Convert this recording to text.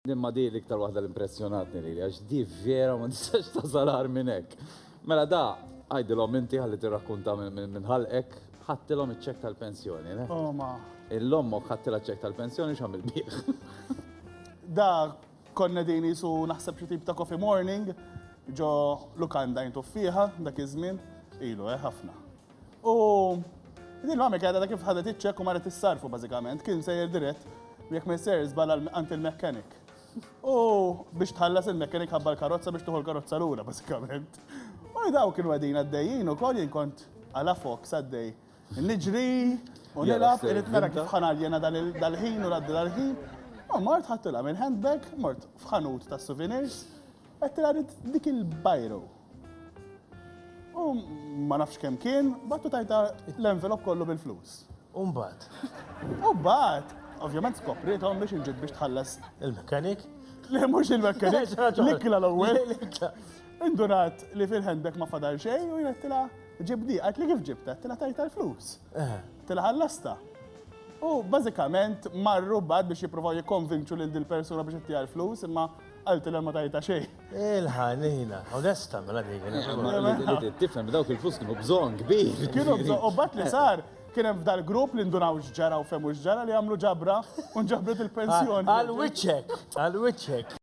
Nimma di l-iktar waħda l-impressjonatni li għax di vera ma tistax tażarar minn hekk. Mela da, għajdilhom inti ħalli tirrakkunta minn ħalqek, ħattilhom iċ-ċek tal-pensjoni, ne? Ma. Il-lommok ħattila ċek tal-pensjoni x'għamil bih. Da konna din su naħseb xi tip ta' coffee morning, ġo Lukanda jintu fiha dak iż-żmien, ilu ħafna. U din l-għamek għadha kif ħadet iċ-ċek u marret is-sarfu bażikament, kien sejjer dirett jekk ma jsejr żball għand il-mekkanik. U biex tħallas il-mekkanik ħabba l-karozza biex tuħu l-karozza lura bażikament. U daw kienu għadin għaddejjin u kol jien kont għala Fox għaddej. Niġri u nilab, irrit nara kif ħanaljena dal-ħin u raddi dal-ħin. U mort ħattila minn handbag, mort f'ħanut ta' souvenirs, għattila dik il-bajro. U ma nafx kem kien, battu tajta l-envelop kollu bil-flus. Umbat. U bat, ovvjament skopritom biex inġid biex tħallas. Il-mekanik? Le mux il-mekkanik, l-ikkla l-ewwel. Indunat li fil-handbag ma fadal xej u jgħattila ġibdi, għat li kif ġibta, għattila tajta l-flus. Tila ħallasta. U bażikament marru bad biex jiprofaw jikonvinċu l-persuna biex jittija l-flus, imma għaltila ma tajta xej. Il-ħanina, onesta, mela dik. Tifhem dawk il-flus kienu bżonn kbir. Kienu bżonn, u bat li sar, kien hemm f'dal grupp li ndunaw x'ġara u femu x'ġara li għamlu ġabra u nġabret il-pensjoni. Għal-wiċċek, għal-wiċċek.